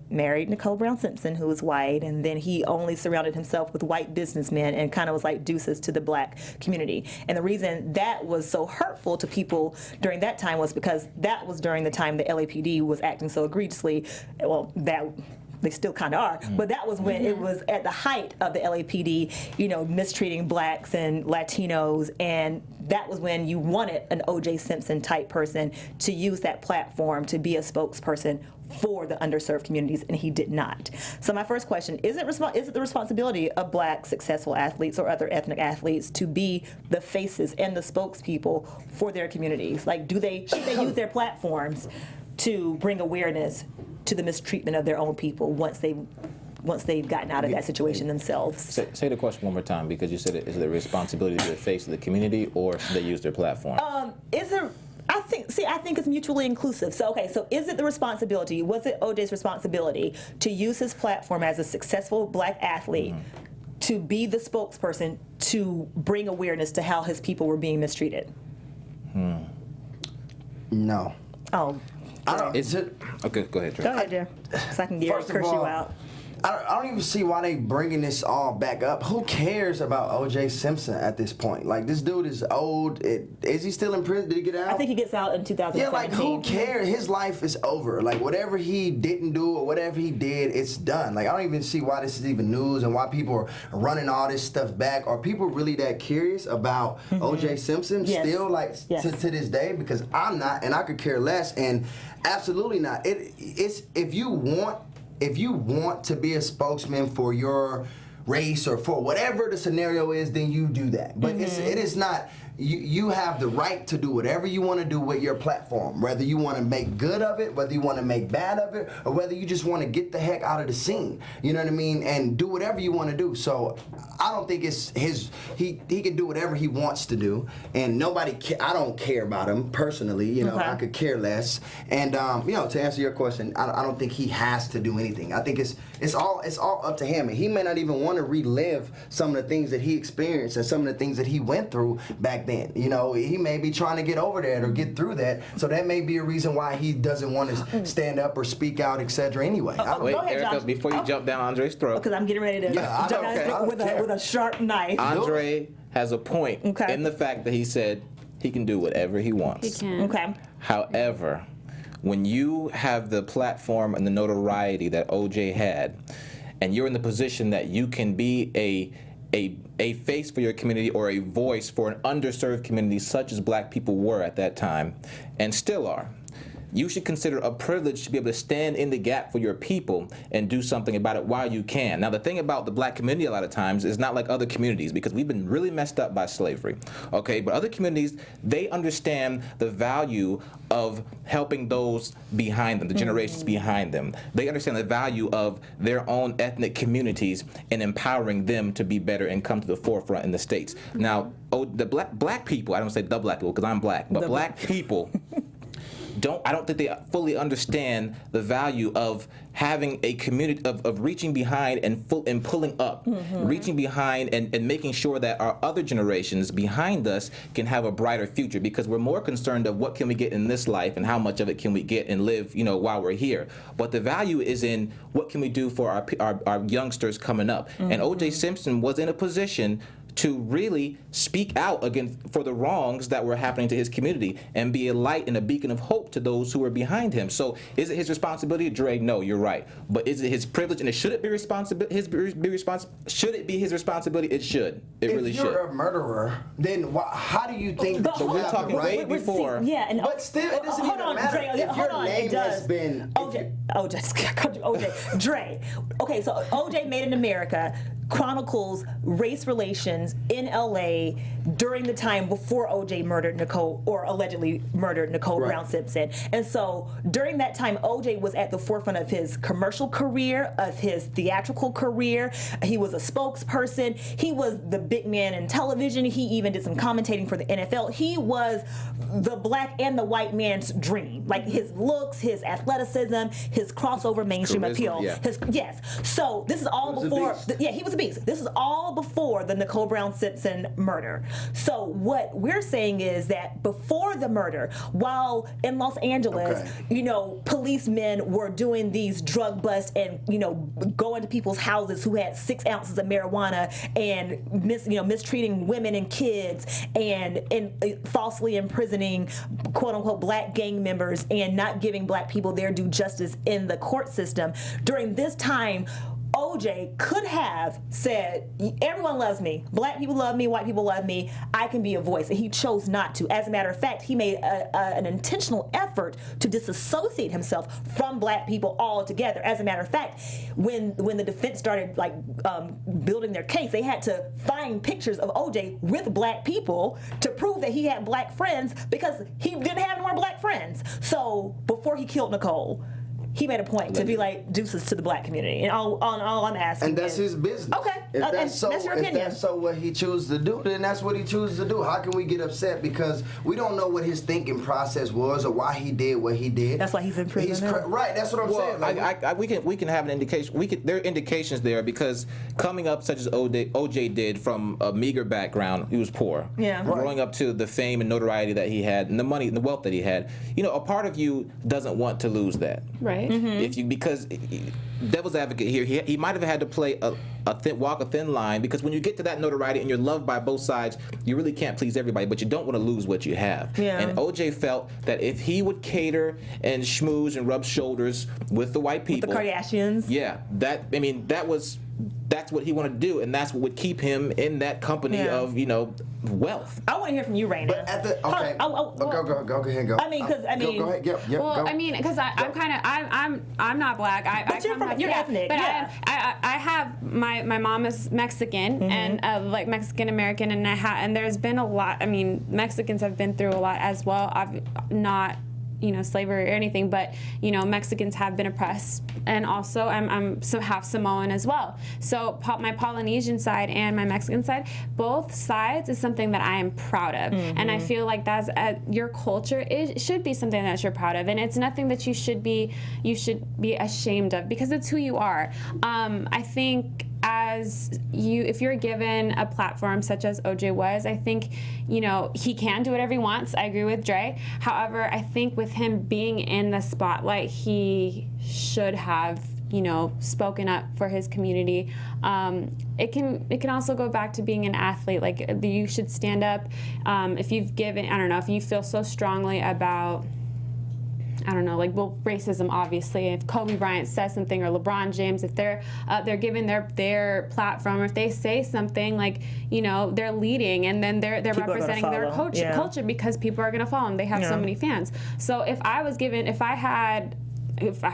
married Nicole Brown Simpson, who was white, and then he only surrounded himself with white businessmen and kind of was like deuces to the black community. And the reason that was so hurtful to people during that time was because that was during the time the LAPD was acting so egregiously. Well, they still kind of are, but that was when it was at the height of the LAPD, mistreating blacks and Latinos, and that was when you wanted an O.J. Simpson type person to use that platform to be a spokesperson for the underserved communities, and he did not. So my first question, is it the responsibility of black successful athletes or other ethnic athletes to be the faces and the spokespeople for their communities? Should they use their platforms to bring awareness to the mistreatment of their own people once they've gotten out of that situation themselves? Say the question one more time, because you said is it the responsibility to the face of the community, or should they use their platform? I think it's mutually inclusive. So is it was it OJ's responsibility to use his platform as a successful black athlete to be the spokesperson to bring awareness to how his people were being mistreated? No. Oh. Okay, go ahead, Dre. Go ahead, Jeff. So I can curse you out. I don't even see why they bringing this all back up. Who cares about O.J. Simpson at this point? This dude is old. Is he still in prison? Did he get out? I think he gets out in 2017. Yeah, who cares? His life is over. Whatever he didn't do or whatever he did, it's done. I don't even see why this is even news and why people are running all this stuff back. Are people really that curious about O.J. Simpson still, to this day? Because I'm not, and I could care less, and absolutely not. It's if you want to be a spokesman for your race or for whatever the scenario is, then you do that. But it is not. You have the right to do whatever you want to do with your platform, whether you want to make good of it, whether you want to make bad of it, or whether you just want to get the heck out of the scene. You know what I mean? And do whatever you want to do. So I don't think it's he can do whatever he wants to do, and I don't care about him personally. I could care less. And to answer your question, I don't think he has to do anything. I think it's all up to him, and he may not even want to relive some of the things that he experienced and some of the things that he went through back then. He may be trying to get over that or get through that, so that may be a reason why he doesn't want to stand up or speak out, etc. Anyway, Wait, go ahead, Erica, Josh. before you jump down Andre's throat, Because I'm getting ready to jump down his throat with a sharp knife. Andre has a point Okay. in the fact that he said he can do whatever he wants. He can. Okay. However, when you have the platform and the notoriety that OJ had, and you're in the position that you can be a face for your community or a voice for an underserved community such as black people were at that time and still are, you should consider a privilege to be able to stand in the gap for your people and do something about it while you can. Now, the thing about the black community a lot of times is not like other communities, because we've been really messed up by slavery, okay? But other communities, they understand the value of helping those behind them, the generations behind them. They understand the value of their own ethnic communities and empowering them to be better and come to the forefront in the States. Now, the black people, I don't say the black people because I'm black, but black people I don't think they fully understand the value of having a community of reaching behind and pulling up, reaching behind and making sure that our other generations behind us can have a brighter future, because we're more concerned of what can we get in this life and how much of it can we get and live, while we're here. But the value is in what can we do for our youngsters coming up. And O.J. Simpson was in a position to really speak out against for the wrongs that were happening to his community and be a light and a beacon of hope to those who were behind him. So is it his responsibility? Dre, no, you're right. But is it his privilege, and should it be should it be his responsibility? It should. It really should. If you're a murderer, then how do you think that But we're talking way We're before. Yeah, and But still, it doesn't hold even on, matter. Dre, If hold your on, name it does. has been- OJ, Dre. Okay, so OJ Made in America chronicles race relations in LA during the time before OJ murdered Nicole, or allegedly murdered Nicole Right. Brown Simpson. And so during that time, OJ was at the forefront of his commercial career, of his theatrical career. He was a spokesperson. He was the big man in television. He even did some commentating for the NFL. He was the black and the white man's dream. Like his looks, his athleticism, his crossover mainstream Charisma, appeal. yeah. Yes. So this is all He was a before. beast. Yeah, he was a beast. This is all before the Nicole Brown Simpson murder. So what we're saying is that before the murder, while in Los Angeles, policemen were doing these drug busts and going to people's houses who had 6 ounces of marijuana and mistreating women and kids and falsely imprisoning quote unquote black gang members and not giving black people their due justice in the court system. During this time, OJ could have said, everyone loves me. Black people love me. White people love me. I can be a voice. And he chose not to. As a matter of fact, he made an intentional effort to disassociate himself from black people altogether. As a matter of fact, when the defense started building their case, they had to find pictures of OJ with black people to prove that he had black friends, because he didn't have any more black friends. So before he killed Nicole, he made a point to be like deuces to the black community, and all I'm asking. And that's is, his business. Okay, If that's so, that's your opinion. If that's so what he chooses to do, then that's what he chooses to do. How can we get upset because we don't know what his thinking process was or why he did what he did? That's why he's in prison now. Right. That's what I'm saying. Like, we can have an indication. There are indications there, because coming up such as OJ did from a meager background, he was poor. Yeah. Growing up to the fame and notoriety that he had, and the money and the wealth that he had, a part of you doesn't want to lose that. Right. Because devil's advocate here, he might have had to play walk a thin line, because when you get to that notoriety and you're loved by both sides, you really can't please everybody, but you don't want to lose what you have. Yeah. And OJ felt that if he would cater and schmooze and rub shoulders with the white people, The Kardashians. yeah, that's what he wanted to do, and that's what would keep him in that company of wealth. I want to hear from you, Rheina. but at the Go ahead. Go. I mean, because Go ahead. Yep. Well, Go. I mean, because I'm not black. But you're ethnic. But yeah. I have my mom is Mexican and like Mexican American, and there's been a lot. I mean, Mexicans have been through a lot as well. I've not slavery or anything, but Mexicans have been oppressed, and also I'm half Samoan as well. So my Polynesian side and my Mexican side, both sides is something that I am proud of, and I feel like that's your culture. It should be something that you're proud of, and it's nothing that you should be ashamed of, because it's who you are. I think if you're given a platform such as OJ was, I think, he can do whatever he wants. I agree with Dre. However, I think with him being in the spotlight, he should have, spoken up for his community. It can also go back to being an athlete. Like, you should stand up if you feel so strongly about I don't know, like, well, racism, obviously. If Kobe Bryant says something, or LeBron James, if they're given their platform, or if they say something, like, you know, they're leading, and then they're representing their culture, because people are going to follow them. They have so many fans. So if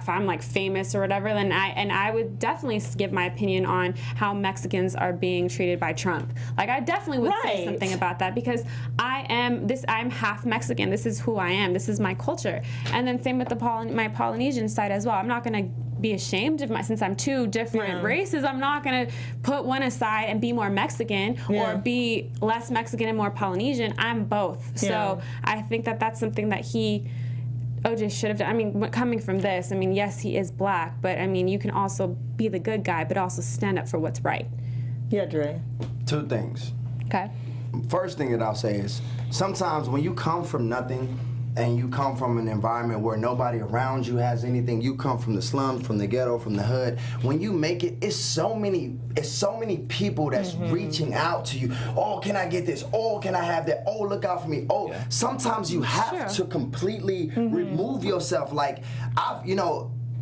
I'm like famous or whatever, then I would definitely give my opinion on how Mexicans are being treated by Trump. Like, I definitely would say something about that, because I'm half Mexican. This is who I am. This is my culture. And then same with my Polynesian side as well. I'm not going to be ashamed of since I'm two different races. I'm not going to put one aside and be more Mexican or be less Mexican and more Polynesian. I'm both. So I think that's something that OJ should have done. I mean, coming from this, I mean, yes, he is black, but I mean, you can also be the good guy, but also stand up for what's right. Yeah, Dre. Two things. Okay. First thing that I'll say is, sometimes when you come from nothing and you come from an environment where nobody around you has anything, you come from the slums, from the ghetto, from the hood, when you make it, it's so many people that's reaching out to you. Oh, can I get this? Oh, can I have that? Oh, look out for me. Oh, sometimes you have to completely remove yourself. Like,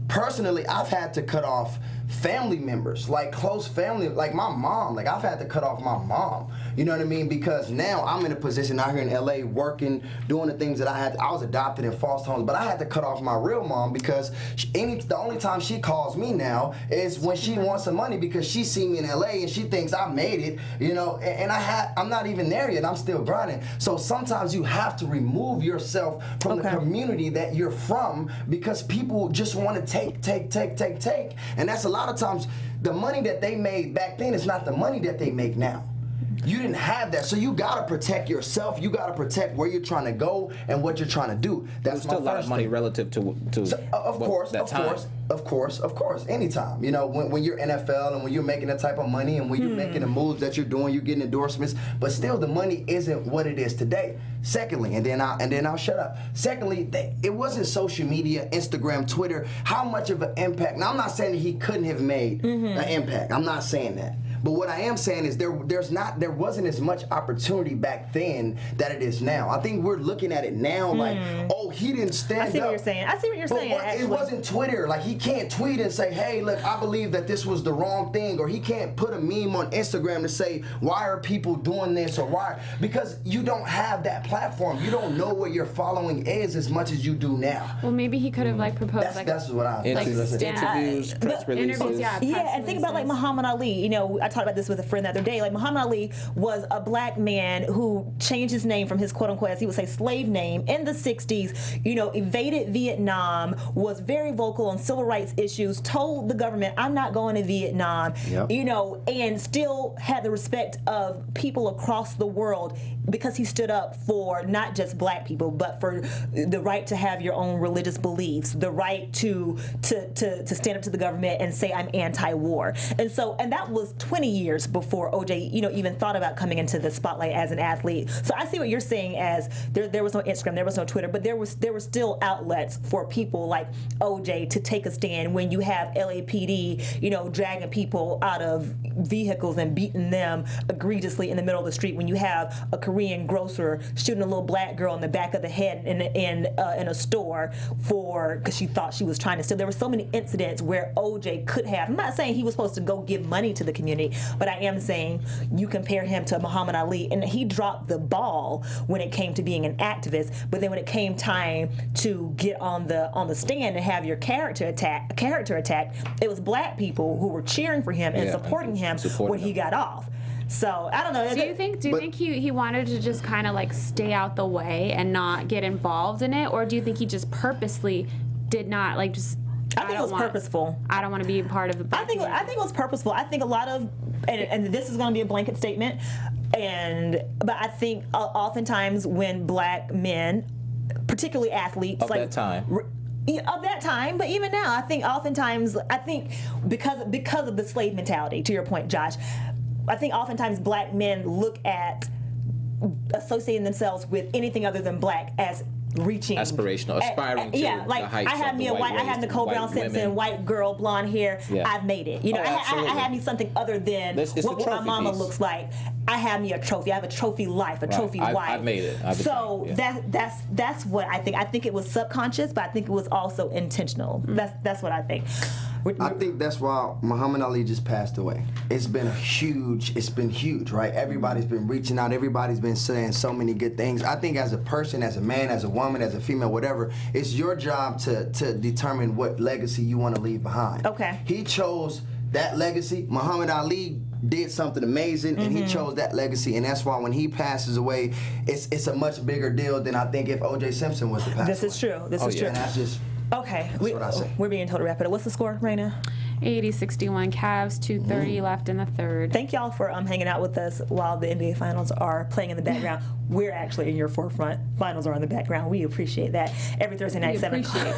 personally, I've had to cut off family members, like close family, like my mom. Like, I've had to cut off my mom. You know what I mean? Because now I'm in a position out here in LA working, doing the things that I was adopted in foster homes, but I had to cut off my real mom, because the only time she calls me now is when she wants some money, because she see me in LA and she thinks I made it, you know, and I'm not even there yet. I'm still grinding. So sometimes you have to remove yourself from the community that you're from, because people just want to take. And that's a lot of times the money that they made back then is not the money that they make now. You didn't have that, so you gotta protect yourself. You gotta protect where you're trying to go and what you're trying to do. That's still a lot of money relative to of course, anytime. You know, when you're NFL and when you're making the type of money and when you're making the moves that you're doing, you're getting endorsements, but still the money isn't what it is today. Secondly, and then I'll shut up. Secondly, it wasn't social media, Instagram, Twitter. How much of an impact? Now, I'm not saying that he couldn't have made an impact. I'm not saying that. But what I am saying is there wasn't as much opportunity back then that it is now. I think we're looking at it now like, oh, he didn't stand up. I see what you're saying. It wasn't Twitter. Like, he can't tweet and say, hey, look, I believe that this was the wrong thing. Or he can't put a meme on Instagram to say, why are people doing this? Or why? Because you don't have that platform. You don't know what your following is as much as you do now. Well, maybe he could have proposed that's what I interviews, press releases. And think about like Muhammad Ali. You know, I talked about this with a friend the other day. Like, Muhammad Ali was a black man who changed his name from his quote-unquote, as he would say, slave name in the 60s, you know, evaded Vietnam, was very vocal on civil rights issues, told the government, I'm not going to Vietnam, you know, and still had the respect of people across the world, because he stood up for not just black people, but for the right to have your own religious beliefs, the right to stand up to the government and say, I'm anti-war. And that was 20 years before OJ, you know, even thought about coming into the spotlight as an athlete. So I see what you're saying as there was no Instagram, there was no Twitter, but there were still outlets for people like OJ to take a stand when you have LAPD, you know, dragging people out of vehicles and beating them egregiously in the middle of the street, when you have a Korean grocer shooting a little black girl in the back of the head in a store because she thought she was trying to steal. There were so many incidents where OJ could have, I'm not saying he was supposed to go give money to the community, but I am saying you compare him to Muhammad Ali, and he dropped the ball when it came to being an activist, but then when it came time to get on the stand and have your character attacked, it was black people who were cheering for him and supporting him when he got off. So I don't know. Do you think he wanted to just kind of like stay out the way and not get involved in it, or do you think he just purposely did not like just? I think it was purposeful. I don't want to be a part of the. I think it was purposeful. I think a lot of, and this is going to be a blanket statement, but I think oftentimes when black men, particularly athletes, of that time, but even now, I think oftentimes, because of the slave mentality, to your point, Josh, I think oftentimes black men look at associating themselves with anything other than black as reaching, aspirational, aspiring to yeah, like the heights I have of me the a white white, I have race, Nicole white Brown Simpson, women. white girl, blonde hair. Yeah. I've made it. You know, Oh, I absolutely. have me something other than It's what the my trophy mama piece. looks like. I have me a trophy. I have a trophy life, a trophy wife. I've made it. So that's what I think. I think it was subconscious, but I think it was also intentional. That's what I think. I think that's why Muhammad Ali just passed away. It's been huge, right? Everybody's been reaching out. Everybody's been saying so many good things. I think as a person, as a man, as a woman, as a female, whatever, it's your job to determine what legacy you want to leave behind. Okay. He chose that legacy. Muhammad Ali did something amazing, and he chose that legacy, and that's why when he passes away, it's a much bigger deal than I think if O.J. Simpson was to pass away. This is true. This is true. And that's just... Okay, That's what I say. We're being told to wrap it up. What's the score, Rheina? 80-61 Cavs, 2:30 left in the third. Thank y'all for hanging out with us while the NBA Finals are playing in the background. We're actually in your forefront. Finals are in the background. We appreciate that. Every Thursday night, 7 o'clock.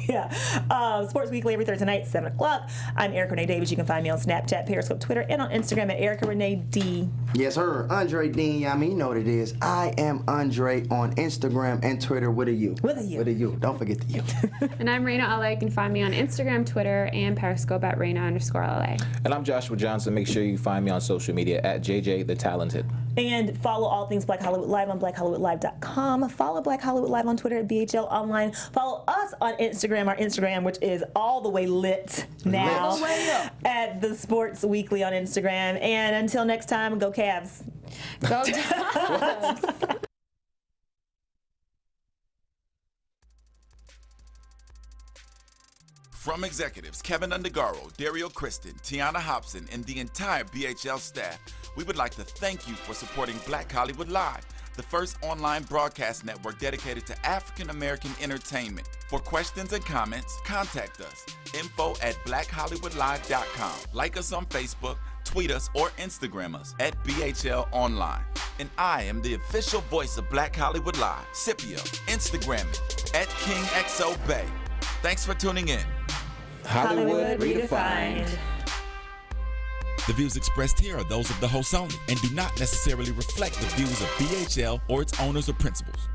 Yeah. Sports Weekly every Thursday night, 7 o'clock. I'm Erica Renee Davis. You can find me on Snapchat, Periscope, Twitter, and on Instagram at Erica Renee D. Yes, sir. Andre Dean. Yeah, I mean, you know what it is. I am Andre on Instagram and Twitter with a U. With a U. With a U. Don't forget the U. And I'm Rheina LA. You can find me on Instagram, Twitter, and Periscope at Rheina_LA. And I'm Joshua Johnson. Make sure you find me on social media at JJ the Talented. And follow all things Black Hollywood Live on BlackHollywoodLive.com. Follow Black Hollywood Live on Twitter at BHL Online. Follow us on Instagram, our Instagram, which is all the way lit now. All the way up. At the Sports Weekly on Instagram. And until next time, go Cavs. Go Cavs. From executives Keven Undergaro, Dario Kristen, Tiana Hobson, and the entire BHL staff, we would like to thank you for supporting Black Hollywood Live, the first online broadcast network dedicated to African American entertainment. For questions and comments, contact us. info@blackhollywoodlive.com. Like us on Facebook, tweet us, or Instagram us at BHL Online. And I am the official voice of Black Hollywood Live, Scipio. Instagram it at KingXOBay. Thanks for tuning in. Hollywood Redefined. The views expressed here are those of the hosts only and do not necessarily reflect the views of BHL or its owners or principals.